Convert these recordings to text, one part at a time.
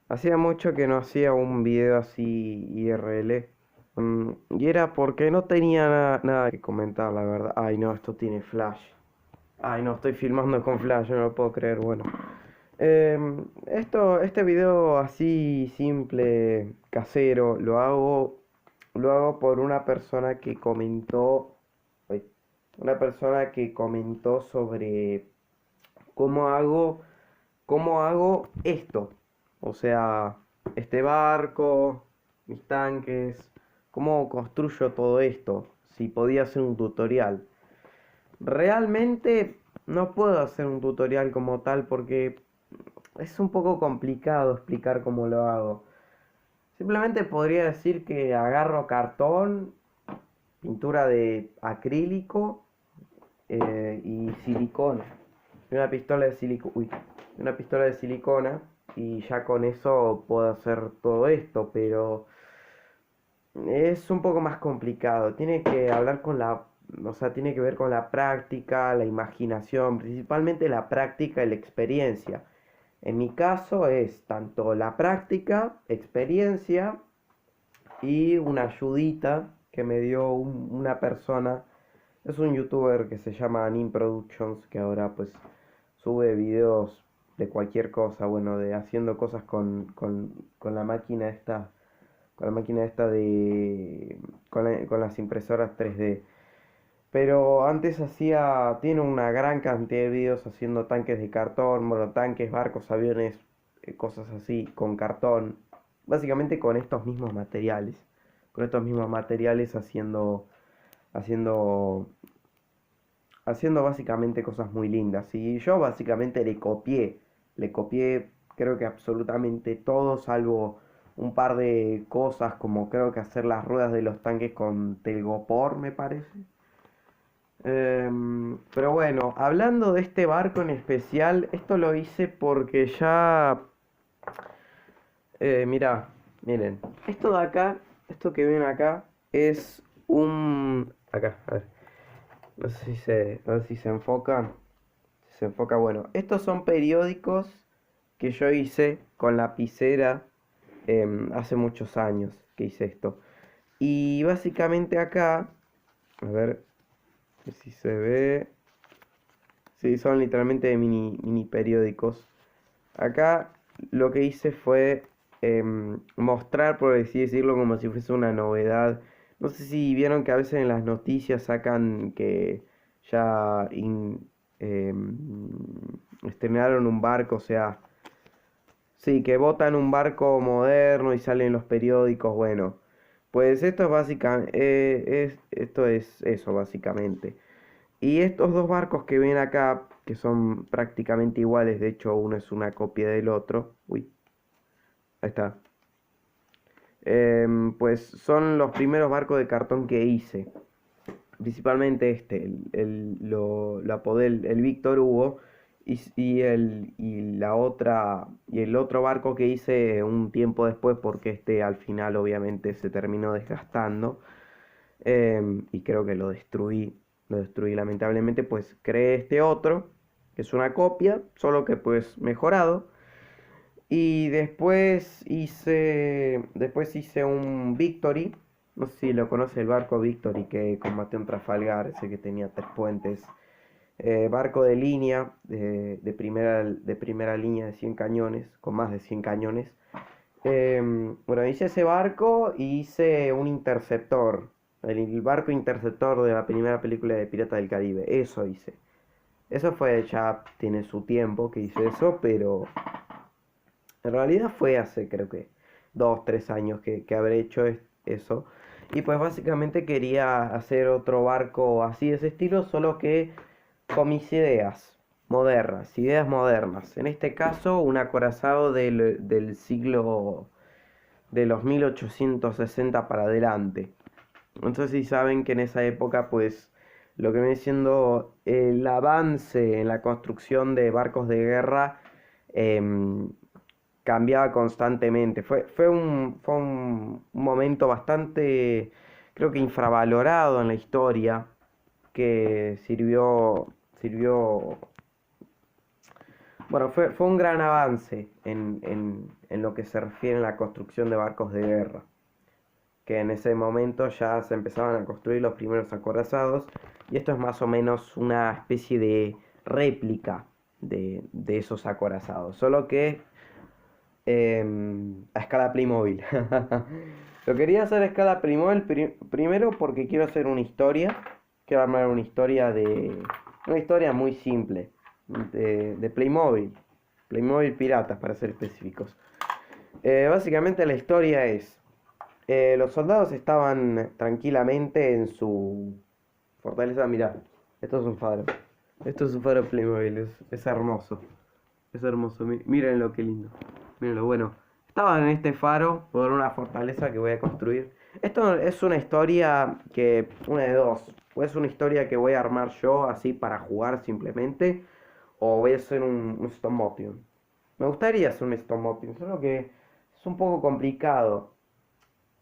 Hacía mucho que no hacía un video así IRL. Y era porque no tenía nada que comentar, la verdad. Ay, no, esto tiene flash. Ay, no, estoy filmando con flash, no lo puedo creer. Bueno, este video así simple, casero, lo hago por una persona que comentó, uy, una persona que comentó sobre cómo hago, cómo hago esto. O sea, este barco, mis tanques, cómo construyo todo esto. Si podía hacer un tutorial. Realmente no puedo hacer un tutorial como tal porque es un poco complicado explicar cómo lo hago. Simplemente podría decir que agarro cartón, pintura de acrílico y silicona. Y una pistola de silicona y ya con eso puedo hacer todo esto, pero es un poco más complicado. Tiene que hablar con o sea, tiene que ver con la práctica, la imaginación, principalmente la práctica y la experiencia. En mi caso es tanto la práctica, experiencia y una ayudita que me dio una persona. Es un youtuber que se llama Nin Productions, que ahora pues sube videos de cualquier cosa, bueno, de haciendo cosas con la máquina esta, con la máquina esta con las impresoras 3D. Pero antes tiene una gran cantidad de videos haciendo tanques de cartón, bueno, tanques, barcos, aviones, cosas así, con cartón. Básicamente con estos mismos materiales. Con estos mismos materiales haciendo, haciendo básicamente cosas muy lindas. Y yo básicamente le copié creo que absolutamente todo, salvo un par de cosas como creo que hacer las ruedas de los tanques con telgopor, me parece. Pero bueno, hablando de este barco en especial, esto lo hice porque ya... mirá, miren, esto de acá, esto que ven acá, es un... Acá, a ver, no sé si se enfoca. Si se enfoca, bueno, estos son periódicos que yo hice con lapicera hace muchos años que hice esto. Y básicamente acá, a ver si se ve. Sí, son literalmente mini periódicos. Acá lo que hice fue mostrar, por así decirlo, como si fuese una novedad. No sé si vieron que a veces en las noticias sacan que ya estrenaron un barco, o sea, sí, que botan un barco moderno y salen los periódicos, bueno. Pues esto es básicamente, esto es eso básicamente. Y estos dos barcos que ven acá, que son prácticamente iguales, de hecho uno es una copia del otro, uy, ahí está, pues son los primeros barcos de cartón que hice, principalmente este, lo apodé el Víctor Hugo, y el otro barco que hice un tiempo después, porque este al final obviamente se terminó desgastando, y creo que lo destruí lamentablemente, pues creé este otro, que es una copia, solo que pues mejorado. Y después hice un Victory, no sé si lo conoce el barco Victory que combatió en Trafalgar, ese que tenía 3 puentes. Barco de línea, de primera línea de 100 cañones, con más de 100 cañones. Bueno, hice ese barco y hice un interceptor. El barco interceptor de la primera película de Pirata del Caribe. Eso hice. Eso fue, ya tiene su tiempo que hice eso, pero en realidad fue hace creo que 2, 3 años que habré hecho eso. Y pues básicamente quería hacer otro barco así de ese estilo, solo que con mis ideas modernas. En este caso, un acorazado del siglo de los 1860 para adelante. No sé si saben que en esa época, pues, lo que viene siendo el avance en la construcción de barcos de guerra em, cambiaba constantemente. Fue un momento bastante, creo que infravalorado en la historia, que sirvió Bueno, fue un gran avance en lo que se refiere a la construcción de barcos de guerra, que en ese momento ya se empezaban a construir los primeros acorazados, y esto es más o menos una especie de réplica de esos acorazados, solo que a escala Playmobil. Lo quería hacer a escala Playmobil primero porque quiero hacer una historia, quiero armar una historia muy simple de Playmobil, Playmobil Piratas para ser específicos. Básicamente la historia es, los soldados estaban tranquilamente en su fortaleza. Mirá, esto es un faro. Esto es un faro Playmobil, es hermoso. Es hermoso, miren lo que lindo. Miren lo bueno. Estaban en este faro por una fortaleza que voy a construir. Esto es una historia que, una de dos. O es una historia que voy a armar yo así para jugar simplemente, o voy a hacer un stop motion. Me gustaría hacer un stop motion, solo que es un poco complicado.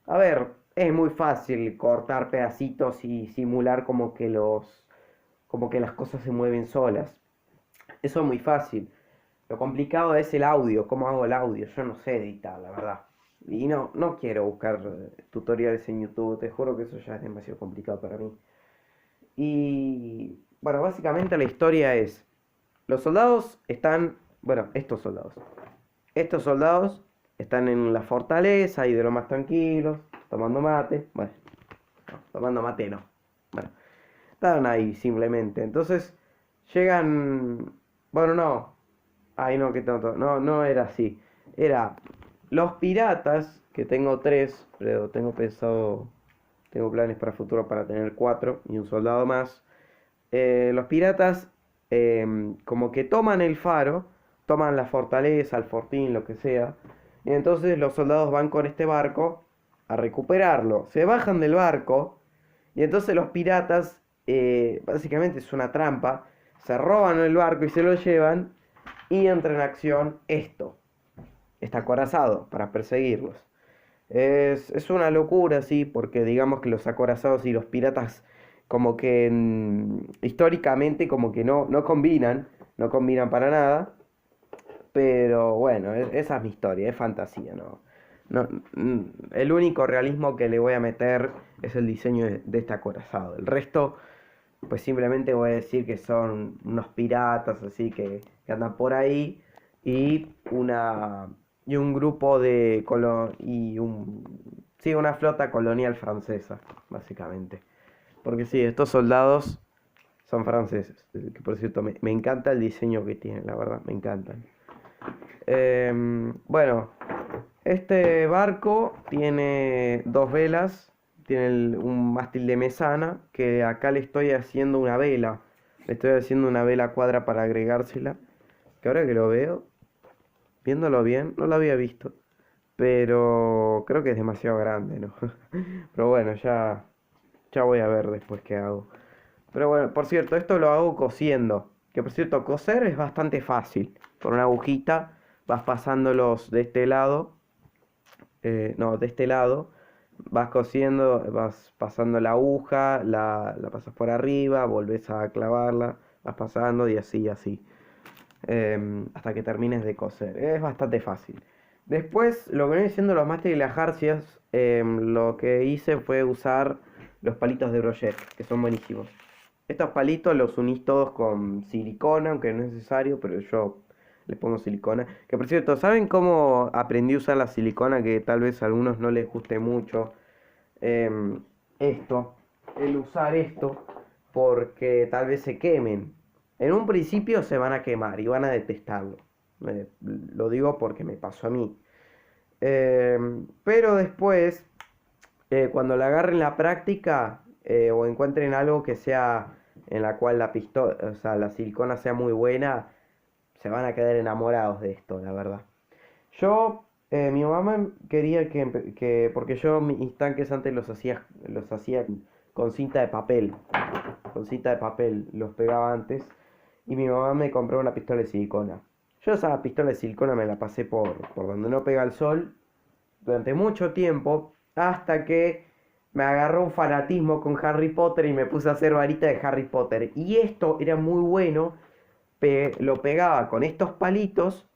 A ver, es muy fácil cortar pedacitos y simular como que las cosas se mueven solas. Eso es muy fácil. Lo complicado es el audio, cómo hago el audio. Yo no sé editar, la verdad. Y no quiero buscar tutoriales en YouTube, te juro que eso ya es demasiado complicado para mí. Y bueno, básicamente la historia es, los soldados están, bueno, estos soldados están en la fortaleza y de lo más tranquilos, tomando mate. Bueno, no, tomando mate no. Bueno, estaban ahí simplemente. Entonces llegan, bueno, no. Ay, no, qué tonto. No era así. Era los piratas, que tengo tres, pero tengo planes para futuro para tener cuatro y un soldado más. Los piratas como que toman el faro, toman la fortaleza, el fortín, lo que sea. Y entonces los soldados van con este barco a recuperarlo. Se bajan del barco y entonces los piratas, básicamente es una trampa, se roban el barco y se lo llevan y entra en acción este acorazado para perseguirlos. Es una locura, sí, porque digamos que los acorazados y los piratas como que históricamente como que no combinan para nada, pero bueno, esa es mi historia, es fantasía, ¿no? No, el único realismo que le voy a meter es el diseño de este acorazado. El resto, pues simplemente voy a decir que son unos piratas así que andan por ahí y un grupo sí, una flota colonial francesa, básicamente. Porque sí, estos soldados son franceses, que por cierto me encanta el diseño que tienen, la verdad, me encantan. Bueno, este barco tiene dos velas, tiene un mástil de mesana, que acá le estoy haciendo una vela. Le estoy haciendo una vela cuadra para agregársela. Que ahora que lo veo, viéndolo bien, no lo había visto. Pero creo que es demasiado grande, ¿no? Pero bueno, ya voy a ver después qué hago. Pero bueno, por cierto, esto lo hago cosiendo. Que por cierto, coser es bastante fácil. Con una agujita vas pasándolos de este lado. No, de este lado. Vas cosiendo, vas pasando la aguja, la pasas por arriba, volvés a clavarla, vas pasando y así, así. Hasta que termines de coser. Es bastante fácil. Después, lo que viene siendo los mástiles y las jarcias, lo que hice fue usar los palitos de brochet, que son buenísimos. Estos palitos los unís todos con silicona, aunque no es necesario, pero yo les pongo silicona. Que por cierto, ¿saben cómo aprendí a usar la silicona? Que tal vez a algunos no les guste mucho. Em, esto, el usar esto, porque tal vez se quemen. En un principio se van a quemar y van a detestarlo. Lo digo porque me pasó a mí. Pero después, cuando la agarren la práctica o encuentren algo que sea en la cual o sea, la silicona sea muy buena, se van a quedar enamorados de esto, la verdad. Mi mamá quería porque yo mis tanques antes los hacía con cinta de papel, los pegaba antes, y mi mamá me compró una pistola de silicona. Yo esa pistola de silicona me la pasé por donde no pega el sol durante mucho tiempo, hasta que me agarró un fanatismo con Harry Potter y me puse a hacer varita de Harry Potter. Y esto era muy bueno, lo pegaba con estos palitos,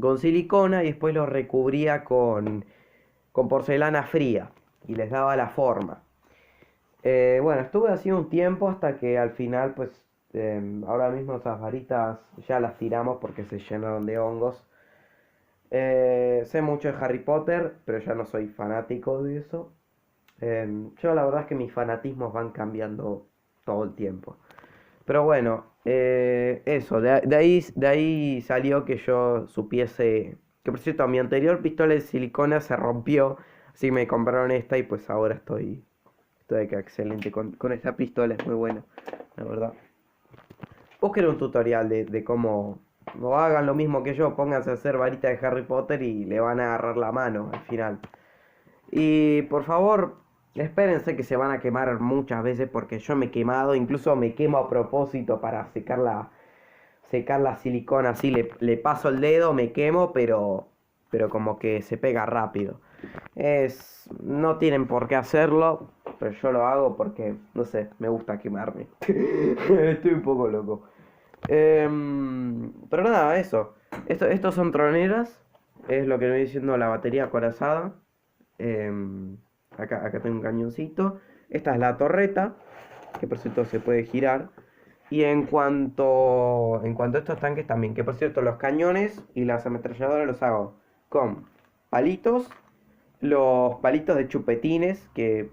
con silicona, y después lo recubría con porcelana fría y les daba la forma. Bueno, estuve así un tiempo hasta que al final, pues, ahora mismo esas varitas ya las tiramos porque se llenaron de hongos. Sé mucho de Harry Potter, pero ya no soy fanático de eso. Yo la verdad es que mis fanatismos van cambiando todo el tiempo. Pero bueno, eso, de ahí salió que yo supiese, que por cierto, mi anterior pistola de silicona se rompió, así que me compraron esta y pues ahora estoy acá excelente con esta pistola, es muy buena, la verdad. Busquen un tutorial de cómo, o hagan lo mismo que yo, pónganse a hacer varita de Harry Potter y le van a agarrar la mano al final. Y por favor, espérense que se van a quemar muchas veces porque yo me he quemado, incluso me quemo a propósito para secar la silicona, así le paso el dedo, me quemo, pero como que se pega rápido. No tienen por qué hacerlo, pero yo lo hago porque, no sé, me gusta quemarme. Estoy un poco loco. Pero nada, eso. Estos son troneras, es lo que me voy diciendo la batería acorazada. Acá tengo un cañoncito. Esta es la torreta, que por cierto se puede girar. Y en cuanto a estos tanques también, que por cierto los cañones y las ametralladoras los hago con palitos, los palitos de chupetines, que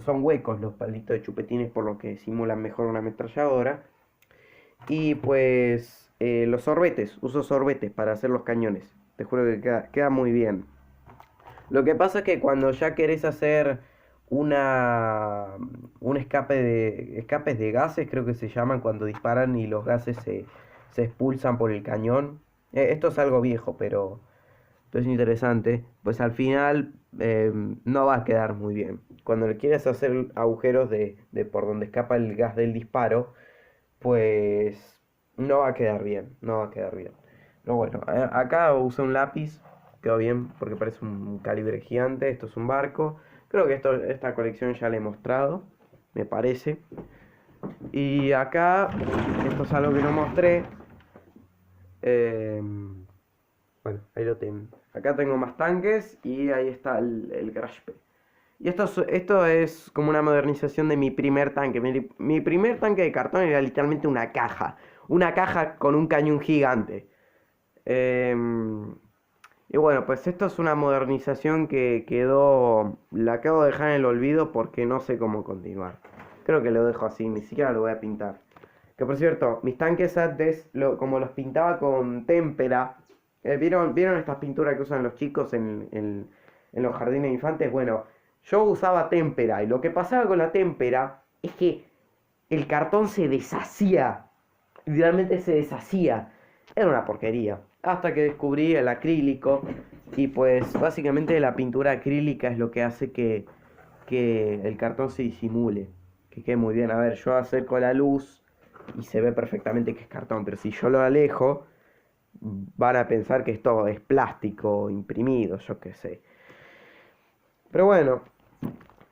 son huecos los palitos de chupetines por lo que simulan mejor una ametralladora. Y pues los sorbetes, uso sorbetes para hacer los cañones. Te juro que queda muy bien. Lo que pasa es que cuando ya querés hacer una, un escapes de gases, creo que se llaman cuando disparan y los gases se expulsan por el cañón. Esto es algo viejo, pero es interesante. Pues al final no va a quedar muy bien. Cuando le quieres hacer agujeros de por donde escapa el gas del disparo, pues no va a quedar bien, no va a quedar bien. Pero bueno, acá usé un lápiz, quedó bien porque parece un calibre gigante. Esto es un barco. Creo que esta colección ya la he mostrado, me parece. Y acá, esto es algo que no mostré. Bueno, ahí lo tengo. Acá tengo más tanques y ahí está el Garage P. Y esto es como una modernización de mi primer tanque. Mi primer tanque de cartón era literalmente una caja. Una caja con un cañón gigante. Y bueno, pues esto es una modernización que quedó... La acabo de dejar en el olvido porque no sé cómo continuar. Creo que lo dejo así, ni siquiera lo voy a pintar. Que por cierto, mis tanques antes, como los pintaba con témpera... ¿vieron estas pinturas que usan los chicos en los jardines de infantes? Bueno, yo usaba témpera y lo que pasaba con la témpera es que el cartón se deshacía. Literalmente se deshacía. Era una porquería. Hasta que descubrí el acrílico. Y pues básicamente la pintura acrílica es lo que hace que el cartón se disimule. Que quede muy bien. A ver, yo acerco la luz y se ve perfectamente que es cartón. Pero si yo lo alejo, van a pensar que esto es plástico imprimido, yo qué sé. Pero bueno,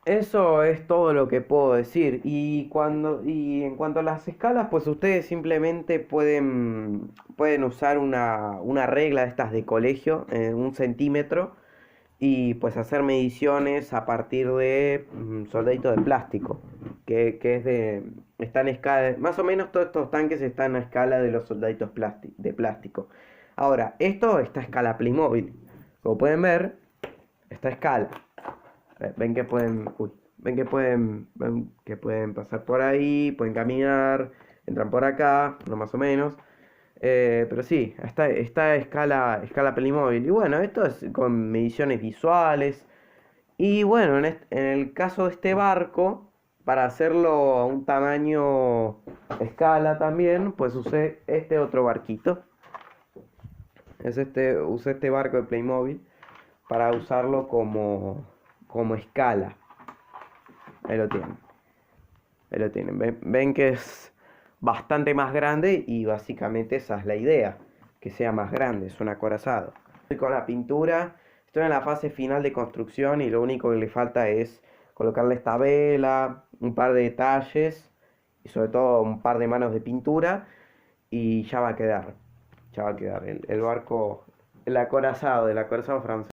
eso es todo lo que puedo decir. Y en cuanto a las escalas, pues ustedes simplemente pueden usar una regla de estas de colegio, 1 centímetro, y pues hacer mediciones a partir de soldaditos de plástico, que es está en escala, más o menos todos estos tanques están a escala de los soldaditos de plástico. Ahora, esto está a escala Playmobil. Como pueden ver, está a escala. Ven que pueden pasar por ahí, pueden caminar, entran por acá, no más o menos. Pero sí, está a escala Playmobil. Y bueno, esto es con mediciones visuales. Y bueno, en el caso de este barco, para hacerlo a un tamaño escala también, pues usé este otro barquito. Usé este barco de Playmobil para usarlo como escala. Ahí lo tienen. Ahí lo tienen. Ven que es bastante más grande y básicamente esa es la idea. Que sea más grande, es un acorazado. Estoy con la pintura. Estoy en la fase final de construcción y lo único que le falta es colocarle esta vela, un par de detalles y sobre todo un par de manos de pintura. y ya va a quedar. Ya va a quedar. El barco, el acorazado francés.